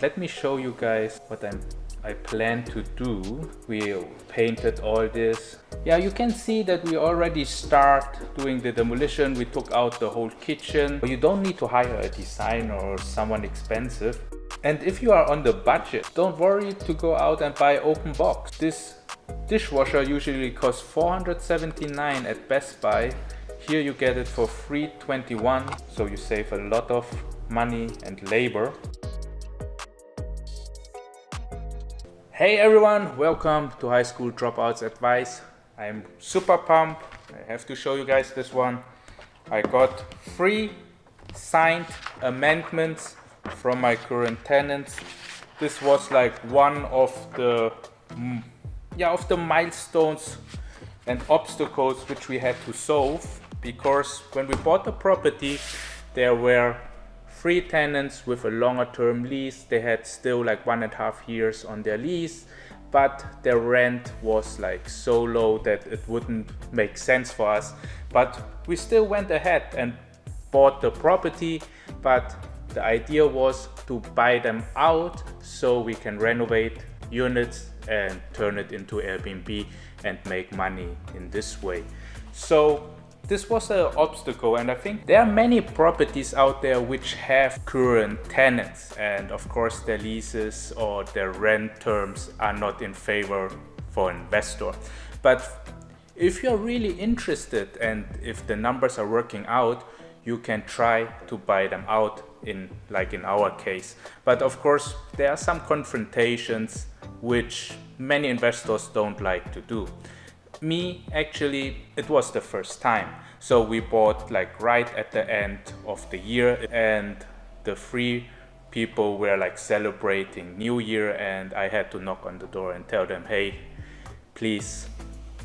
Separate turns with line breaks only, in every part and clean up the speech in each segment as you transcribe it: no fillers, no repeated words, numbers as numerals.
Let me show you guys what I plan to do. We painted all this. Yeah, you can see that we already start doing the demolition. We took out the whole kitchen. You don't need to hire a designer or someone expensive. And if you are on the budget, don't worry to go out and buy open box. This dishwasher usually costs $479 at Best Buy. Here you get it for $321, so you save a lot of money and labor. Hey everyone, welcome to High School Dropouts Advice. I'm super pumped. I have to show you guys this one. I got 3 signed amendments from my current tenants. This was like one of the milestones and obstacles which we had to solve, because when we bought the property there were 3 tenants with a longer term lease. They had still like 1.5 years on their lease, but their rent was like so low that it wouldn't make sense for us. But we still went ahead and bought the property, but the idea was to buy them out so we can renovate units and turn it into Airbnb and make money in this way. So this was an obstacle, and I think there are many properties out there which have current tenants, and of course their leases or their rent terms are not in favor for an investor. But if you're really interested and if the numbers are working out, you can try to buy them out in our case. But of course there are some confrontations which many investors don't like to do. Me, actually, it was the first time. So we bought like right at the end of the year, and the 3 people were like celebrating New Year, and I had to knock on the door and tell them, hey, please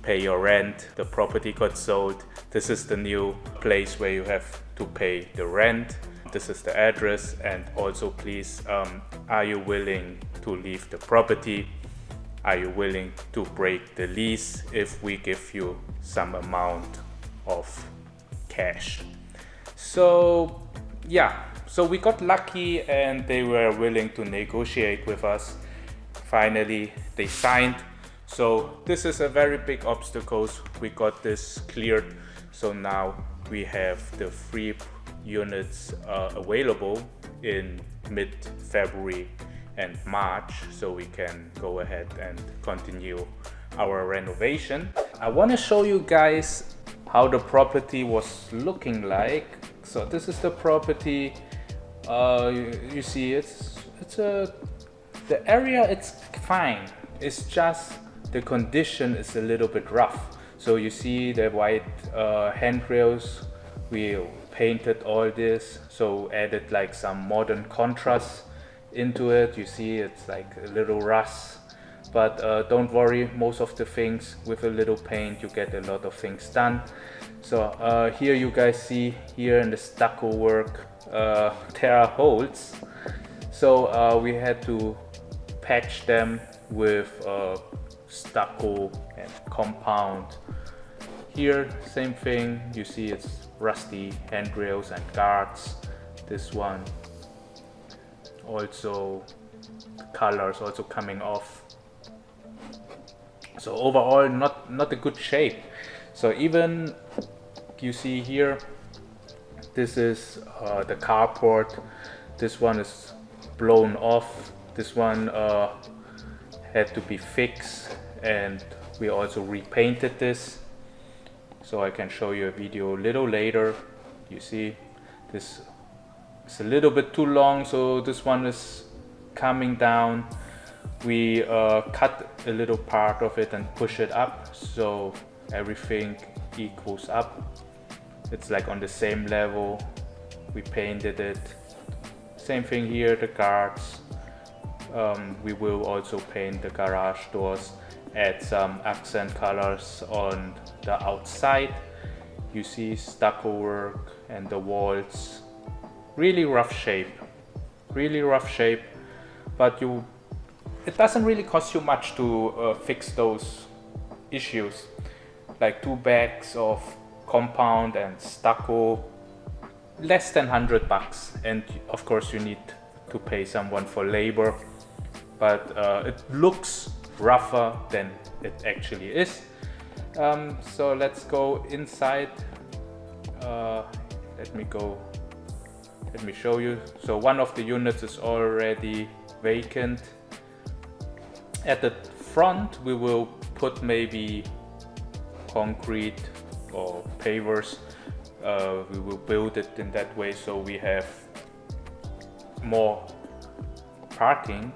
pay your rent. The property got sold. This is the new place where you have to pay the rent. This is the address, and also please, are you willing to leave the property? Are you willing to break the lease if we give you some amount of cash? So yeah, so we got lucky and they were willing to negotiate with us. Finally they signed. So this is a very big obstacle. We got this cleared. So now we have the 3 units available in mid-February and March, so we can go ahead and continue our renovation. I want to show you guys how the property was looking like. So this is the property. You see the area, it's fine. It's just the condition is a little bit rough. So you see the white handrails. We painted all this, so added like some modern contrast into it. You see it's like a little rust, but don't worry, most of the things with a little paint you get a lot of things done. So here you guys see here in the stucco work there are holes, so we had to patch them with stucco and compound. Here same thing, you see it's rusty handrails and guards. This one also, the colors also coming off. So overall not a good shape. So even you see here, this is the carport. This one is blown off. This one had to be fixed, and we also repainted this. So I can show you a video a little later. You see this, it's a little bit too long, so this one is coming down. We cut a little part of it and push it up, so everything equals up. It's like on the same level. We painted it. Same thing here, the guards. We will also paint the garage doors, add some accent colors on the outside. You see stucco work and the walls. Really rough shape, but it doesn't really cost you much to fix those issues. Like 2 bags of compound and stucco, less than $100, and of course you need to pay someone for labor, but it looks rougher than it actually is. So let's go inside. Let me show you. So one of the units is already vacant. At the front we will put maybe concrete or pavers. We will build it in that way so we have more parking.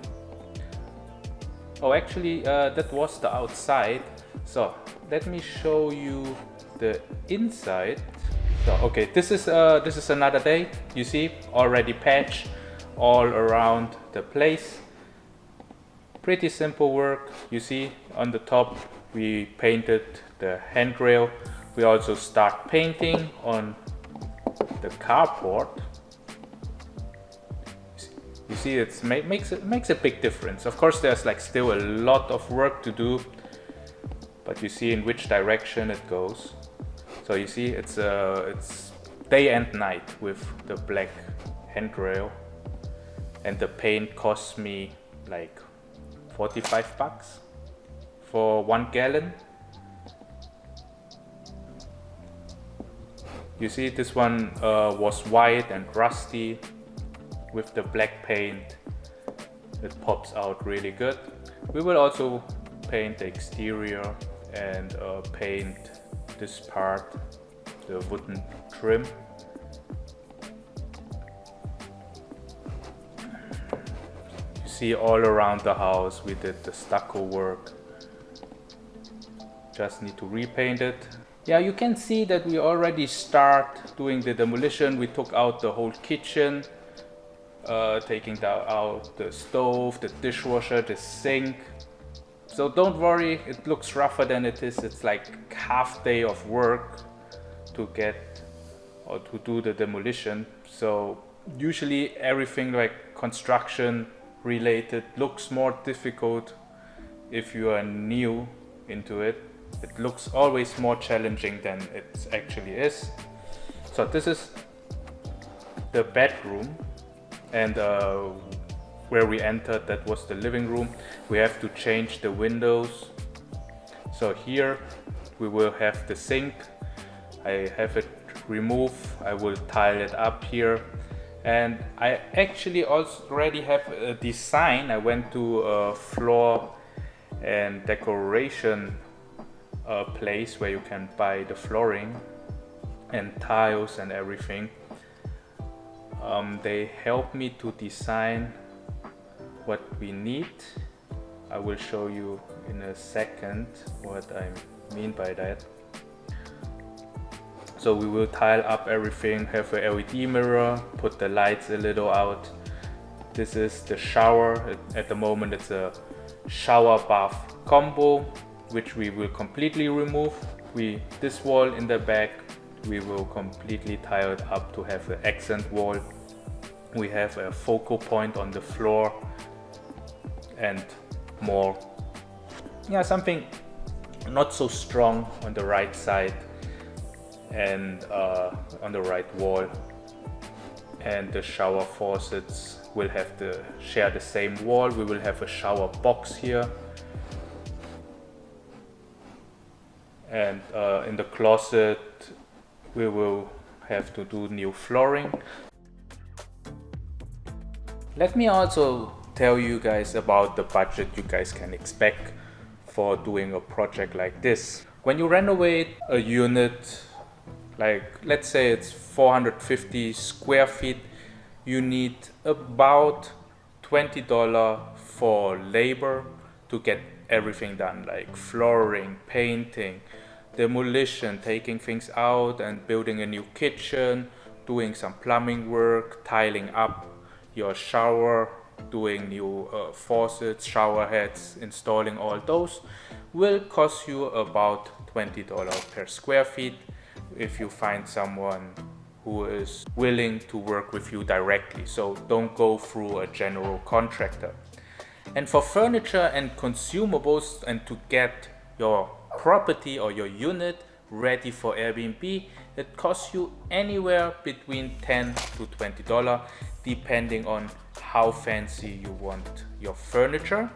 Oh, actually that was the outside. So let me show you the inside. So okay, this is another day. You see, already patched all around the place. Pretty simple work. You see, on the top we painted the handrail. We also start painting on the carport. You see, it makes a big difference. Of course, there's like still a lot of work to do, but you see in which direction it goes. So you see, it's day and night with the black handrail, and the paint cost me like 45 bucks for 1 gallon. You see, this one was white and rusty. With the black paint, it pops out really good. We will also paint the exterior and paint this part, the wooden trim. You see, all around the house we did the stucco work. Just need to repaint it. Yeah, you can see that we already start doing the demolition. We took out the whole kitchen, taking out the stove, the dishwasher, the sink. So don't worry, it looks rougher than it is. It's like half day of work to get or to do the demolition. So usually everything like construction related looks more difficult if you are new into it. It looks always more challenging than it actually is. So this is the bedroom, and where we entered, that was the living room. We have to change the windows. So here we will have the sink. I have it removed. I will tile it up here, and I actually already have a design. I went to a floor and decoration place where you can buy the flooring and tiles and everything. They helped me to design what we need. I will show you in a second what I mean by that. So we will tile up everything, have a LED mirror, put the lights a little out. This is the shower. At the moment it's a shower bath combo, which we will completely remove. This wall in the back, we will completely tile it up to have an accent wall. We have a focal point on the floor and more. Yeah, something not so strong on the right side and on the right wall. And the shower faucets will have to share the same wall. We will have a shower box here. And in the closet we will have to do new flooring. Let me also tell you guys about the budget you guys can expect for doing a project like this. When you renovate a unit, like let's say it's 450 square feet, you need about $20 for labor to get everything done, like flooring, painting, demolition, taking things out and building a new kitchen, doing some plumbing work, tiling up your shower, doing new faucets, shower heads, installing all those will cost you about $20 per square feet if you find someone who is willing to work with you directly. So don't go through a general contractor. And for furniture and consumables, and to get your property or your unit ready for Airbnb, it costs you anywhere between $10 to $20. depending on how fancy you want your furniture.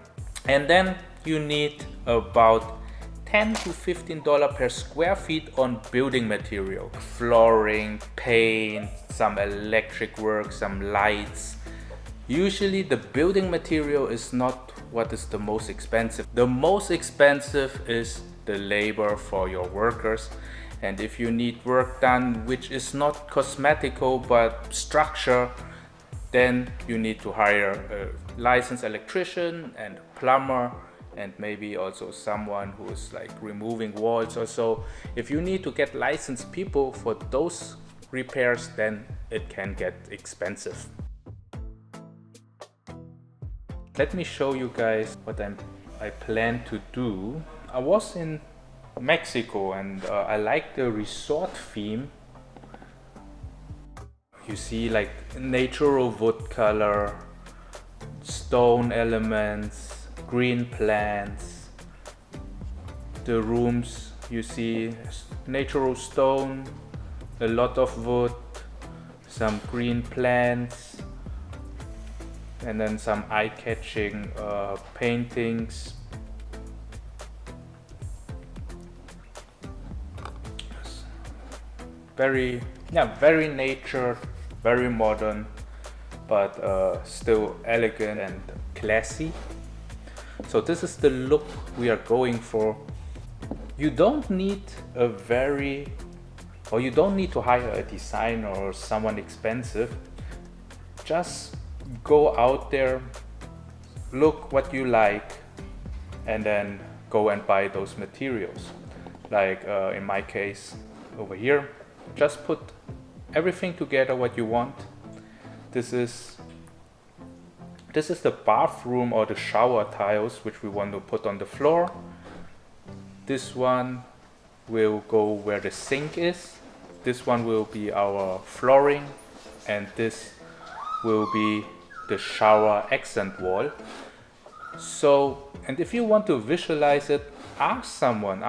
And then you need about $10 to $15 per square feet on building material, flooring, paint, some electric work, some lights. Usually the building material is not what is the most expensive. The most expensive is the labor for your workers. And if you need work done which is not cosmetical but structure, then you need to hire a licensed electrician and plumber, and maybe also someone who is like removing walls or so. If you need to get licensed people for those repairs, then it can get expensive. Let me show you guys what I plan to do. I was in Mexico and I like the resort theme. You see like natural wood color, stone elements, green plants. The rooms, you see natural stone, a lot of wood, some green plants, and then some eye-catching paintings. Very nature, very modern, but still elegant and classy. So this is the look we are going for. You don't need you don't need to hire a designer or someone expensive. Just go out there, look what you like, and then go and buy those materials. Like in my case over here, just put everything together what you want. This is the bathroom or the shower tiles which we want to put on the floor. This one will go where the sink is. This one will be our flooring, and this will be the shower accent wall. So, and if you want to visualize it, ask someone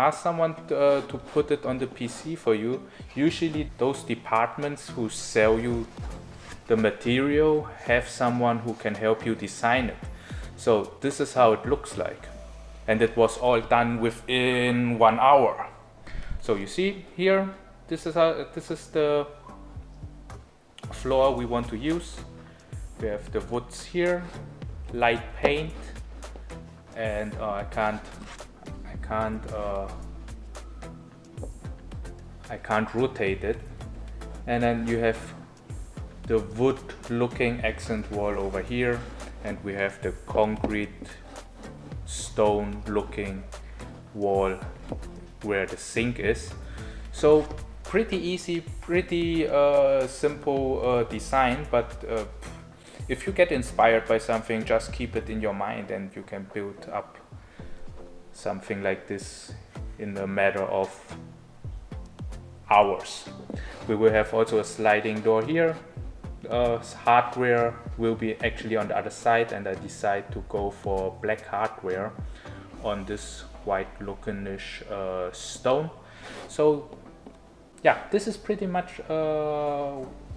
to put it on the PC for you. Usually those departments who sell you the material have someone who can help you design it. So this is how it looks like, and it was all done within 1 hour. So you see here, this is the floor we want to use. We have the woods here, light paint, and I can't rotate it. And then you have the wood looking accent wall over here, and we have the concrete stone looking wall where the sink is. So pretty easy, pretty simple design, but if you get inspired by something, just keep it in your mind and you can build up something like this in a matter of hours. We will have also a sliding door here. Hardware will be actually on the other side, and I decide to go for black hardware on this white looking-ish stone. So yeah, this is pretty much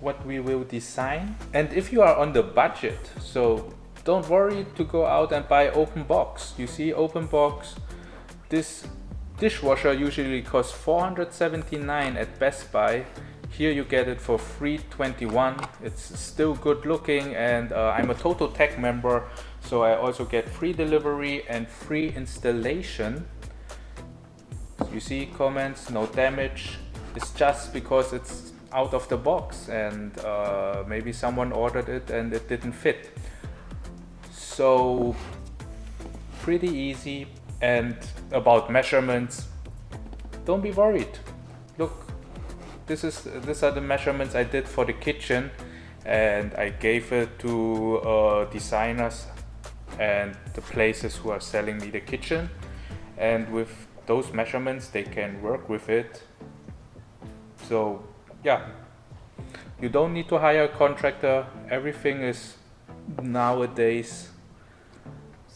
what we will design. And if you are on the budget, so don't worry to go out and buy open box. You see, open box, this dishwasher usually costs $479 at Best Buy. Here you get it for $321. It's still good looking, and I'm a Total Tech member, so I also get free delivery and free installation. You see comments, no damage. It's just because it's out of the box, and maybe someone ordered it and it didn't fit. So pretty easy. And about measurements, don't be worried. Look, these are the measurements I did for the kitchen, and I gave it to designers and the places who are selling me the kitchen, and with those measurements they can work with it. So yeah, you don't need to hire a contractor. Everything is nowadays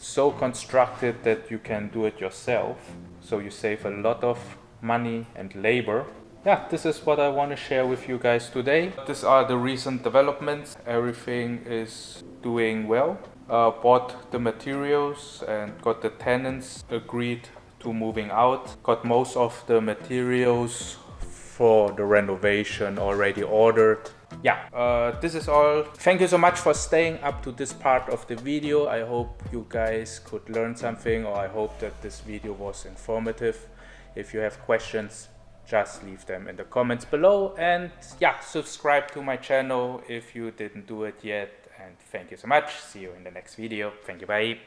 so constructed that you can do it yourself, so you save a lot of money and labor. yeah, this is what I want to share with you guys today. These are the recent developments. Everything is doing well. Bought the materials and got the tenants agreed to moving out. Got most of the materials for the renovation already ordered. Yeah, this is all. Thank you so much for staying up to this part of the video. I hope you guys could learn something, or I hope that this video was informative. If you have questions, just leave them in the comments below, and yeah, subscribe to my channel if you didn't do it yet. And thank you so much. See you in the next video. Thank you. Bye.